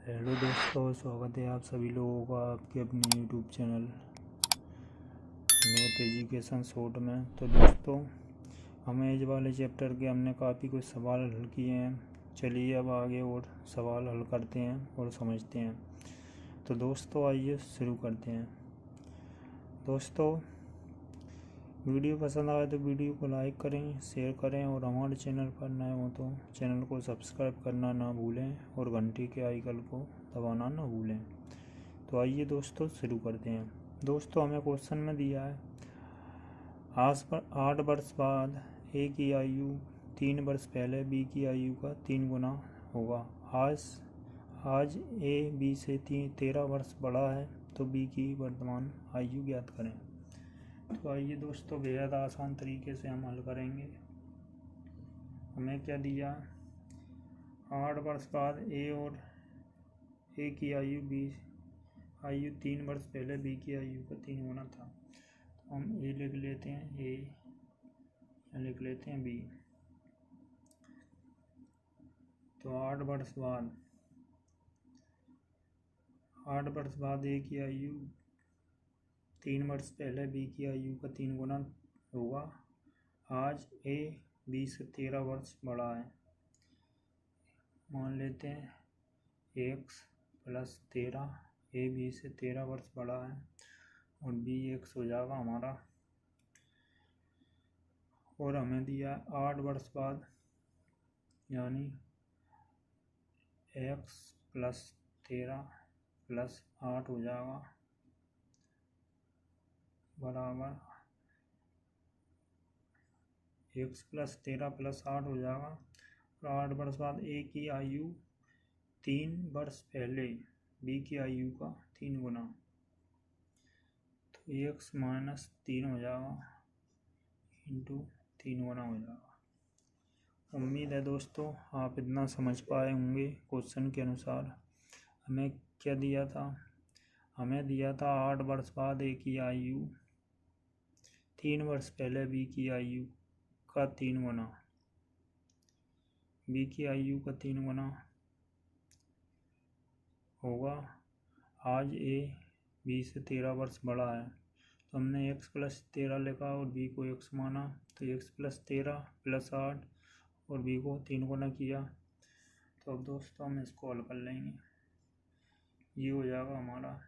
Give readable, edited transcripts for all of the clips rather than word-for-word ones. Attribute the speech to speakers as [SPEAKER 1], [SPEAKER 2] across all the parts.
[SPEAKER 1] Hello दोस्तों, स्वागत है आप सभी लोगों का आपके अपने YouTube channel math education short में। तो दोस्तों, हमें एज वाले चैप्टर के हमने काफ़ी कुछ सवाल हल किए हैं। चलिए अब आगे और सवाल हल करते हैं और समझते हैं। तो दोस्तों आइए शुरू करते हैं। दोस्तों, वीडियो पसंद आए तो वीडियो को लाइक करें, शेयर करें और हमारे चैनल पर नए हो तो चैनल को सब्सक्राइब करना ना भूलें और घंटी के आइकन को दबाना ना भूलें। तो आइए दोस्तों शुरू करते हैं। दोस्तों, हमें क्वेश्चन में दिया है 8 वर्ष बाद ए की आयु 3 वर्ष पहले बी की आयु का 3 गुना होगा। आज ए बी से 13 वर्ष बड़ा है, तो बी की वर्तमान आयु ज्ञात करें। तो आइए दोस्तों, बेहद आसान तरीके से हम हल करेंगे। हमें क्या दिया, 8 वर्ष बाद ए की आयु 3 वर्ष पहले बी की आयु का 3 गुना था। तो हम ए लिख लेते हैं, ए लिख लेते हैं बी। तो 8 वर्ष बाद ए की आयु 3 वर्ष पहले बी की आयु का 3 गुना होगा। आज ए बी से 13 वर्ष बड़ा है। मान लेते हैं x + 13, ए बी से 13 वर्ष बड़ा है और बी x हो जाएगा हमारा। और हमें दिया 8 वर्ष बाद, यानी x + 13 + 8 हो जाएगा बराबर x + 13 + 8 हो जाएगा। और 8 वर्ष बाद ए की आयु 3 वर्ष पहले बी की आयु का 3 गुना, तो x - 3 हो जाएगा इंटू 3 गुना हो जाएगा। उम्मीद है दोस्तों आप इतना समझ पाए होंगे। क्वेश्चन के अनुसार हमें क्या दिया था, हमें दिया था 8 वर्ष बाद ए की आयु 3 वर्ष पहले बी की आयु का 3 गुना, बी की आयु का 3 गुना होगा। आज ए बी से 13 वर्ष बड़ा है, तो हमने x + 13 लिखा और बी को x माना, तो x + 13 + 8 और बी को 3 गुना किया। तो अब दोस्तों हम इसको हल कर लेंगे। ये हो जाएगा हमारा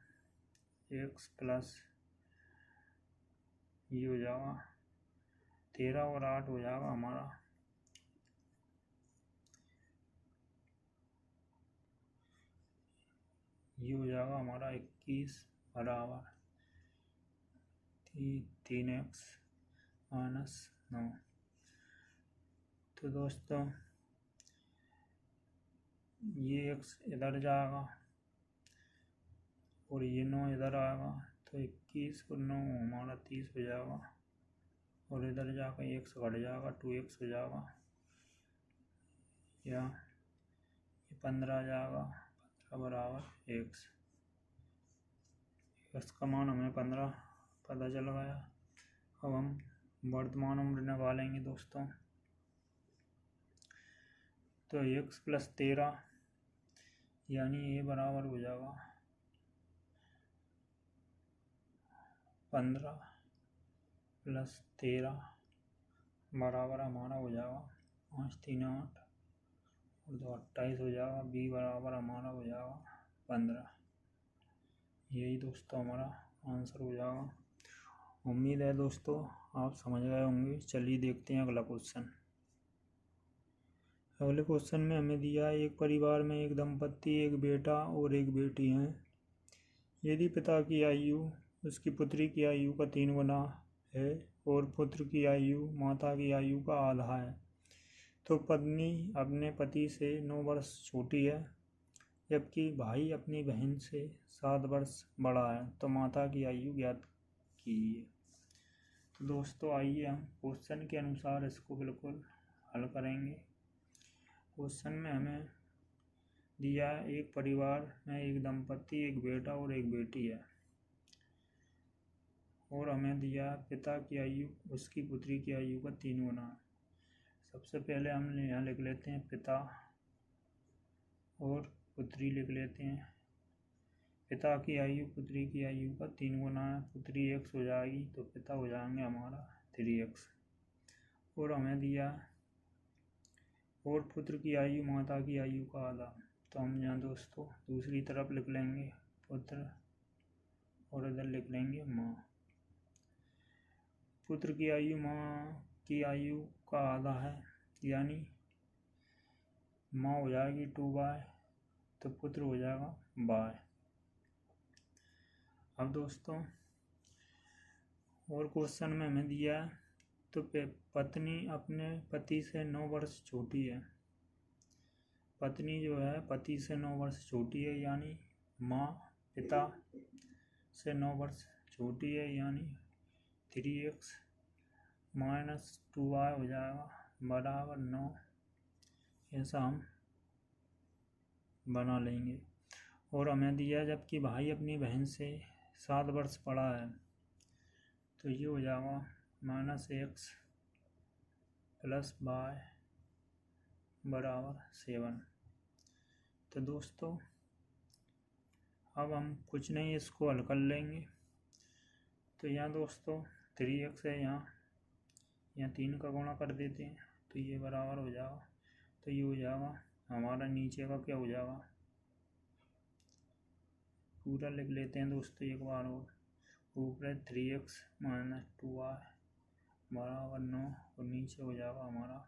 [SPEAKER 1] x + ये हो जाएगा 13 और 8 हो जाएगा हमारा ये हो जाएगा हमारा 21 बराबर 3x - 9। तो दोस्तों ये x इधर जाएगा और ये 9 इधर आएगा, तो 21 और 9 हमारा 30 हो जाएगा। और इधर जाकर x घट जाएगा, 2x हो जाएगा, या ये 15 आ जाएगा, 15 बराबर x का मान हमें 15 पता चल गया। अब हम वर्तमान उम्र निकालेंगे दोस्तों। तो x + 13 यानी ए बराबर हो जाएगा 15 + 13 बराबर हमारा हो जाएगा 5 3 8 और 2 28 हो जाएगा। बी बराबर हमारा हो जाएगा 15। यही दोस्तों हमारा आंसर हो जाएगा। उम्मीद है दोस्तों आप समझ गए होंगे। चलिए देखते हैं अगला क्वेश्चन। अगले क्वेश्चन में हमें दिया है एक परिवार में एक दंपत्ति, एक बेटा और एक बेटी हैं। यदि पिता की आयु उसकी पुत्री की आयु का 3 गुना है और पुत्र की आयु माता की आयु का आधा है, तो पत्नी अपने पति से 9 वर्ष छोटी है, जबकि भाई अपनी बहन से 7 वर्ष बड़ा है, तो माता की आयु ज्ञात कीजिए। तो दोस्तों आइए हम क्वेश्चन के अनुसार इसको बिल्कुल हल करेंगे। क्वेश्चन में हमें दिया है एक परिवार में एक दंपत्ति, एक बेटा और एक बेटी है, और हमें दिया पिता की आयु उसकी पुत्री की आयु का 3 गुना है। सबसे पहले हम यहाँ लिख लेते हैं पिता और पुत्री लिख लेते हैं। पिता की आयु पुत्री की आयु का 3 गुना है। पुत्री x हो जाएगी तो पिता हो जाएंगे हमारा 3x। और हमें दिया और पुत्र की आयु माता की आयु का आधा, तो हम यहाँ दोस्तों दूसरी तरफ लिख लेंगे पुत्र और इधर लिख लेंगे माँ। पुत्र की आयु माँ की आयु का आधा है, यानी माँ हो जाएगी 2y, तो पुत्र हो जाएगा y। अब दोस्तों और क्वेश्चन में हमें दिया है तो पत्नी अपने पति से 9 वर्ष छोटी है। पत्नी जो है पति से 9 वर्ष छोटी है, यानी माँ पिता से 9 वर्ष छोटी है, यानी 3x माइनस 2y हो जाएगा बराबर 9। ऐसा हम बना लेंगे। और हमें दिया जबकि भाई अपनी बहन से 7 वर्ष बड़ा है, तो ये हो जाएगा -x प्लस y बराबर 7। तो दोस्तों अब हम कुछ नहीं इसको हल कर लेंगे। तो यहाँ दोस्तों 3x है, यहाँ 3 का गुणा कर देते हैं तो ये बराबर हो जाएगा। तो ये हो जाएगा हमारा नीचे का क्या हो जाएगा, पूरा लिख लेते हैं दोस्तों एक बार और। ऊपर 3x माइनस 2y बराबर 9 और नीचे हो जाएगा हमारा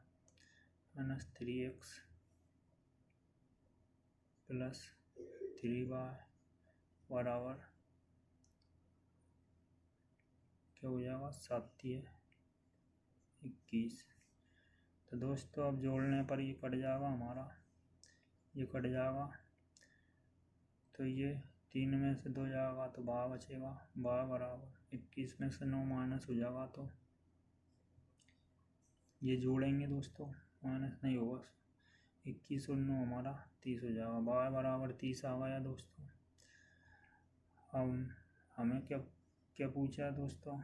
[SPEAKER 1] -3x प्लस 3y बराबर क्या हो जाएगा 7 21। तो दोस्तों अब जोड़ने पर ये कट जाएगा हमारा, ये कट जाएगा तो ये 3 में से 2 जाएगा तो 12 बचेगा। 12 बराबर 21 में से 9 माइनस हो जाएगा, तो ये जोड़ेंगे दोस्तों माइनस नहीं होगा। 21 और 9 हमारा 30 हो जाएगा। 12 बराबर 30 आ गया दोस्तों। अब हमें क्या पूछा है दोस्तों,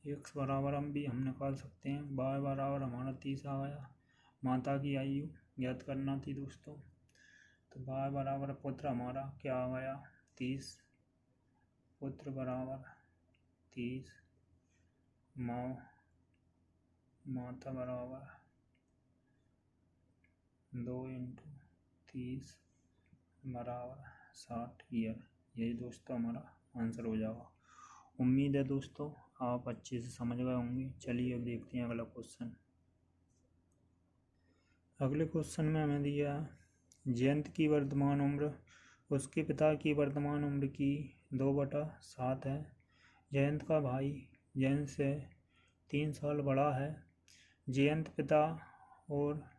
[SPEAKER 1] x बराबर हम निकाल सकते हैं। 12 बराबर हमारा 30 आ गया। माता की आयु ज्ञात करना थी दोस्तों, तो 12 बराबर पुत्र हमारा क्या आ गया 30, पुत्र बराबर 30, माता बराबर 2 × 30 बराबर 60 ईयर। यही दोस्तों हमारा आंसर हो जाएगा। उम्मीद है दोस्तों आप अच्छे से समझ गए होंगे। चलिए अब देखते हैं अगला क्वेश्चन। अगले क्वेश्चन में हमें दिया जयंत की वर्तमान उम्र उसके पिता की वर्तमान उम्र की 2/7 है। जयंत का भाई जयंत से 3 साल बड़ा है। जयंत पिता और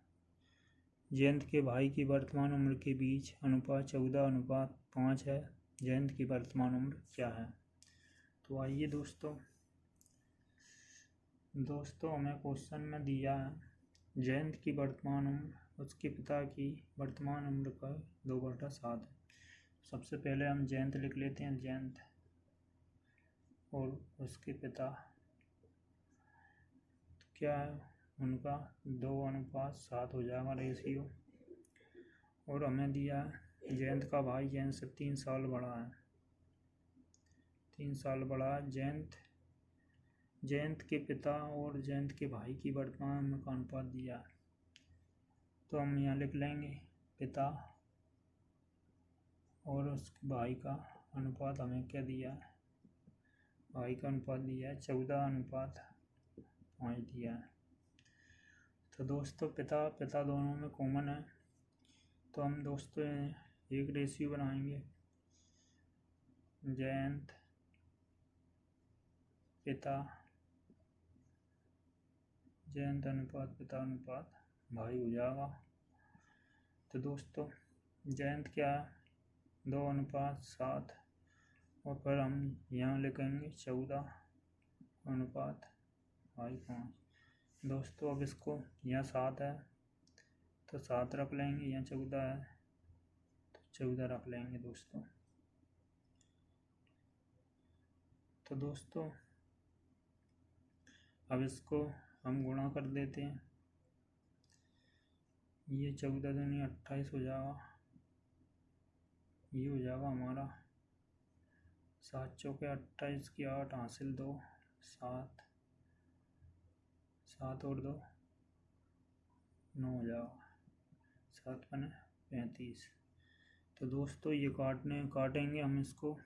[SPEAKER 1] जयंत के भाई की वर्तमान उम्र के बीच अनुपात 14:5 है। जयंत की वर्तमान उम्र क्या है। तो आइए दोस्तों हमें क्वेश्चन में दिया है जयंत की वर्तमान उम्र उसके पिता की वर्तमान उम्र का 2/7 है। सबसे पहले हम जयंत लिख लेते हैं, जयंत और उसके पिता तो क्या है उनका 2:7 हो जाएगा रेशियो। और हमें दिया है जयंत का भाई जयंत से 3 साल बड़ा है। 3 साल बड़ा जयंत के पिता और जयंत के भाई की वर्तमान उम्र का अनुपात दिया है। तो हम यहाँ लिख लेंगे पिता और उसके भाई का अनुपात हमें क्या दिया है, भाई का अनुपात दिया है 14:5 दिया है। तो दोस्तों पिता दोनों में कॉमन है, तो हम दोस्तों एक रेशियो बनाएंगे जयंत पिता जयंत अनुपात पिता अनुपात भाई हो जाएगा। तो दोस्तों जयंत क्या है 2:7 और फिर हम यहाँ लिखेंगे 14:5। दोस्तों अब इसको यहाँ 7 है तो 7 रख लेंगे, यहाँ 14 है तो 14 रख लेंगे दोस्तों। तो दोस्तों अब इसको हम गुणा कर देते हैं। ये 14 दूनी 28 हो जाएगा, ये हो जाएगा हमारा 7 चौके 28 की 8 हासिल 2 7 7 और 2 9 हो जाएगा, 7 पने 35। तो दोस्तों ये काटेंगे हम इसको,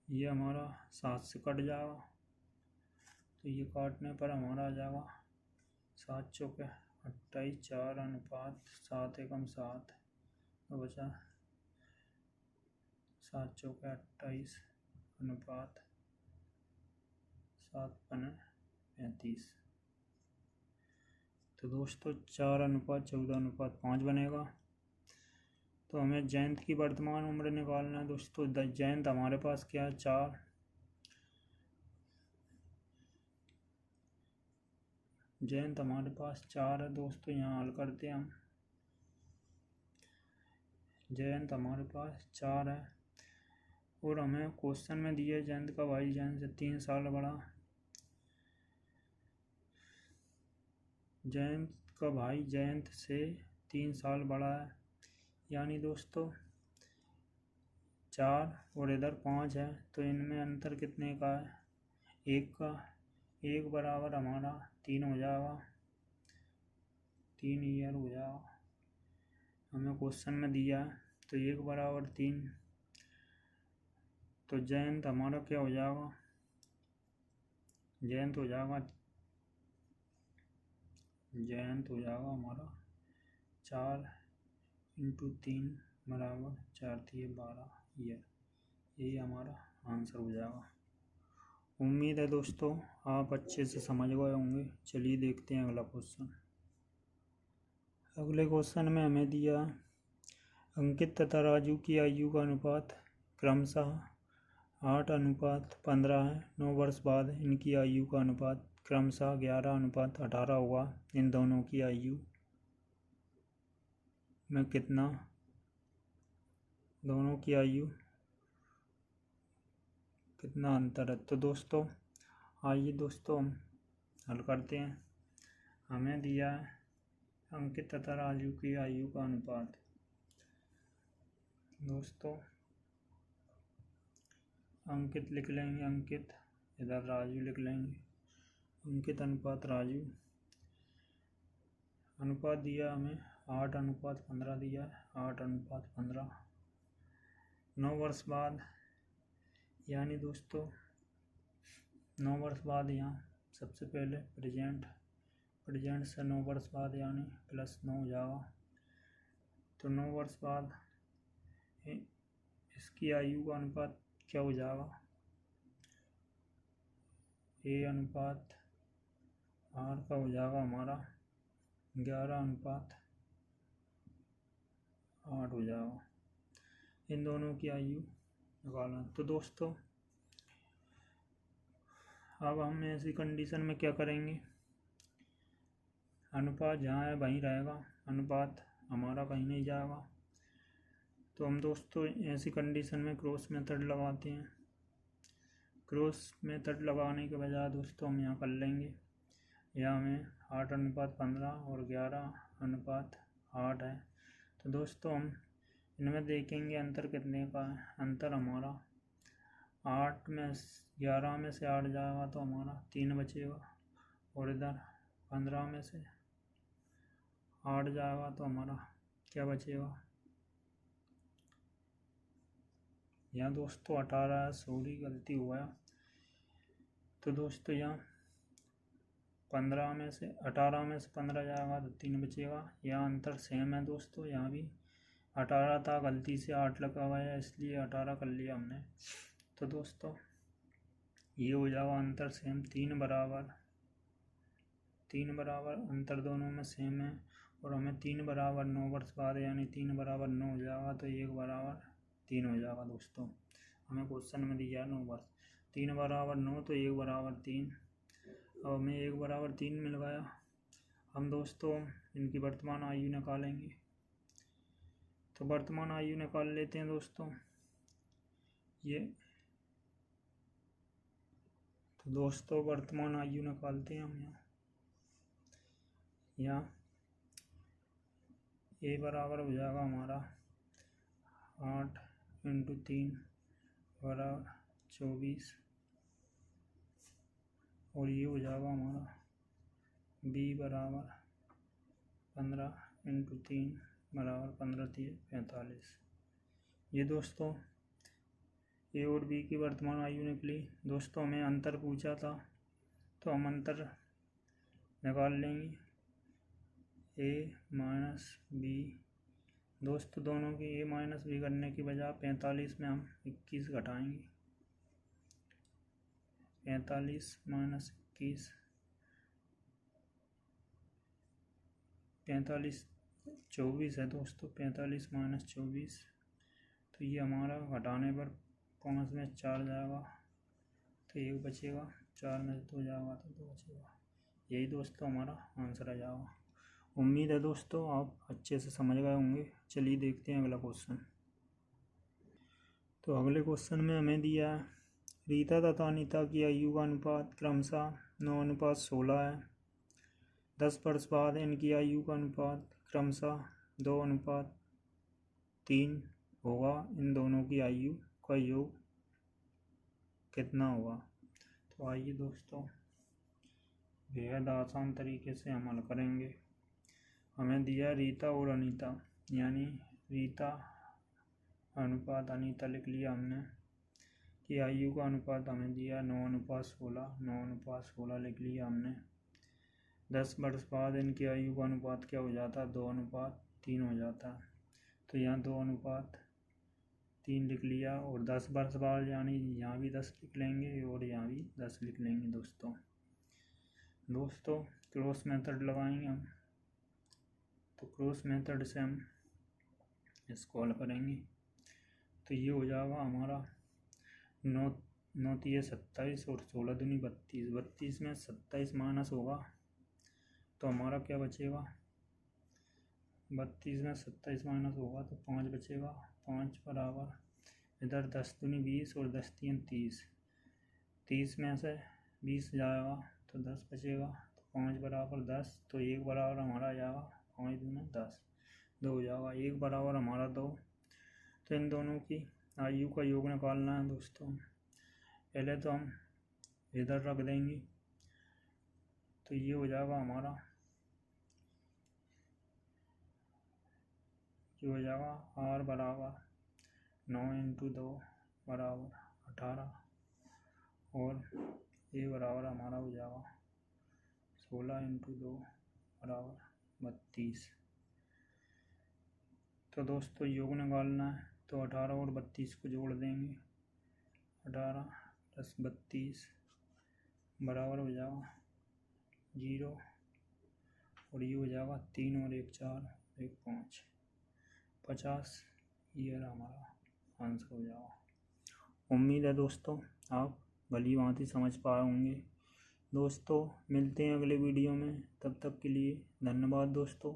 [SPEAKER 1] ये हमारा 7 से कट जाएगा, तो ये काटने पर हमारा आ जाएगा 7 चौके 28 4 अनुपात 7 एकम 7 तो बचा 7 चौके 28 अनुपात 7 पने 35। तो दोस्तों 4 अनुपात 14 अनुपात 5 बनेगा। तो हमें जयंत की वर्तमान उम्र निकालना है दोस्तों। जयंत हमारे पास क्या है 4, जयंत हमारे पास 4 है दोस्तों। यहाँ हल करते हैं हम, जयंत हमारे पास 4 है और हमें क्वेश्चन में दिया है जयंत का भाई जयंत से 3 साल बड़ा, जयंत का भाई जयंत से 3 साल बड़ा है, यानी दोस्तों 4 और इधर 5 है, तो इनमें अंतर कितने का है 1 का। 1 बराबर हमारा 3 हो जाएगा, 3 ईयर हो जाएगा, हमें क्वेश्चन में दिया है। तो 1 बराबर 3, तो जयंत हमारा क्या हो जाएगा, जयंत हो जाएगा हमारा 4 इंटू 3 बराबर 4 3 12 ईयर, यही हमारा आंसर हो जाएगा। उम्मीद है दोस्तों आप अच्छे से समझ गए होंगे। चलिए देखते हैं अगला क्वेश्चन। अगले क्वेश्चन में हमें दिया अंकित तथा राजू की आयु का अनुपात क्रमशः 8 अनुपात 15 है। 9 वर्ष बाद इनकी आयु का अनुपात क्रमशः 11 अनुपात 18 हुआ। इन दोनों की आयु में कितना, दोनों की आयु कितना अंतर है। तो दोस्तों आइए दोस्तों हम हल करते हैं। हमें दिया है अंकित तथा राजू की आयु का अनुपात। दोस्तों अंकित लिख लेंगे, अंकित इधर राजू लिख लेंगे, अंकित अनुपात राजू। अनुपात दिया हमें 8 अनुपात 15 दिया है, 8 अनुपात 15। 9 वर्ष बाद, यानी दोस्तों 9 वर्ष बाद यहाँ सबसे पहले प्रेजेंट से 9 वर्ष बाद यानी +9 हो जाएगा। तो 9 वर्ष बाद इसकी आयु का अनुपात क्या हो जाएगा, A अनुपात R का हो जाएगा हमारा 11 अनुपात 8 हो जाएगा। इन दोनों की आयु निकालना। तो दोस्तों अब हम ऐसी कंडीशन में क्या करेंगे, अनुपात जहाँ है वहीं रहेगा, अनुपात हमारा कहीं नहीं जाएगा। तो हम दोस्तों ऐसी कंडीशन में क्रॉस मेथड लगाते हैं। क्रॉस मेथड लगाने के बजाय दोस्तों हम यहाँ कर लेंगे, यहाँ हमें 8 अनुपात 15 और 11 अनुपात 8 है। तो दोस्तों हम इनमें देखेंगे अंतर कितने का है। अंतर हमारा 8 में 11 में से 8 जाएगा तो हमारा 3 बचेगा, और इधर 15 में से 8 जाएगा तो हमारा क्या बचेगा, यहाँ दोस्तों 18 है, सॉरी गलती हुआ है। तो दोस्तों यहाँ 18 में से 15 जाएगा तो 3 बचेगा। यहाँ अंतर सेम है दोस्तों, यहाँ भी 18 था, गलती से 8 लगा हुआ है इसलिए 18 कर लिया हमने। तो दोस्तों ये हो जाएगा अंतर सेम, 3 बराबर अंतर दोनों में सेम है। और हमें 3 बराबर 9 वर्ष बाद यानी 3 बराबर 9 हो जाएगा, तो 1 बराबर 3 हो जाएगा। दोस्तों हमें क्वेश्चन में दिया है 9 वर्ष, 3 बराबर 9 तो 1 बराबर 3। अब हमें 1 बराबर 3 मिल गया। हम दोस्तों इनकी वर्तमान आयु निकालेंगे। तो वर्तमान आयु निकाल लेते हैं दोस्तों ये। तो दोस्तों वर्तमान आयु निकालते हैं हम यहाँ ए बराबर हो जाएगा हमारा 8 × 3 बराबर 24 और ये हो जाएगा हमारा बी बराबर 15 × 3 बराबर 15 × 45। ये दोस्तों ए और बी की वर्तमान आयु निकली। दोस्तों हमें अंतर पूछा था तो हम अंतर निकाल लेंगे ए माइनस बी। दोस्तों दोनों की ए माइनस बी करने की बजाय 45 में हम 21 घटाएंगे। 45 माइनस 21 45 24 है दोस्तों। 45 माइनस 24 तो ये हमारा घटाने पर 5 में 4 जाएगा तो 1 बचेगा। 4 में 2 जाएगा तो 2 बचेगा। यही दोस्तों हमारा आंसर आ जाएगा। उम्मीद है दोस्तों आप अच्छे से समझ गए होंगे। चलिए देखते हैं अगला क्वेश्चन। तो अगले क्वेश्चन में हमें दिया है रीता तथा अनीता की आयु का अनुपात क्रमशः 9:16 है। 10 वर्ष बाद इनकी आयु का अनुपात क्रमशः 2:3 होगा। इन दोनों की आयु का योग कितना होगा। तो आइए दोस्तों बेहद आसान तरीके से हम हल करेंगे। हमें दिया रीता और अनीता, यानी रीता अनुपात अनीता लिख लिया हमने कि आयु का अनुपात हमें दिया 9:16। 9:16 लिख लिया हमने। 10 वर्ष बाद इनकी आयु का अनुपात क्या हो जाता है 2:3 हो जाता है। तो यहाँ 2:3 लिख लिया और 10 वर्ष बाद यानी यहाँ भी 10 लिख लेंगे और यहाँ भी 10 लिख लेंगे। दोस्तों क्रॉस मेथड लगाएंगे हम। तो क्रॉस मेथड से हम इसको हल करेंगे तो ये हो जाएगा हमारा 9 × 27 और 16 दूनी 32। 32 में 27 माइनस होगा तो हमारा क्या बचेगा। 32 में 27 माइनस होगा तो 5 बचेगा। 5 बराबर इधर 10 दूनी 20 और 10 × 3 = 30। 30 में से 20 जाएगा तो 10 बचेगा। तो 5 बराबर 10 तो 1 बराबर हमारा आ जाएगा 5 दूनी 10। 2 हो जाएगा। 1 बराबर हमारा 2। तो इन दोनों की आयु का योग निकालना है दोस्तों। पहले तो हम इधर रख देंगे तो ये हो जाएगा हमारा जो हो जाएगा r बराबर 9 × 2 बराबर 18 और a बराबर हमारा हो जाएगा 16 × 2 बराबर 32। तो दोस्तों योग निकालना है तो 18 और 32 को जोड़ देंगे। 18 + 32 बराबर हो जाएगा 0 और ये हो जाएगा 3 और 1 4 1 5 50। ये हमारा आंसर हो जाएगा। उम्मीद है दोस्तों आप भली भांति समझ पाए होंगे। दोस्तों मिलते हैं अगले वीडियो में, तब तक के लिए धन्यवाद दोस्तों।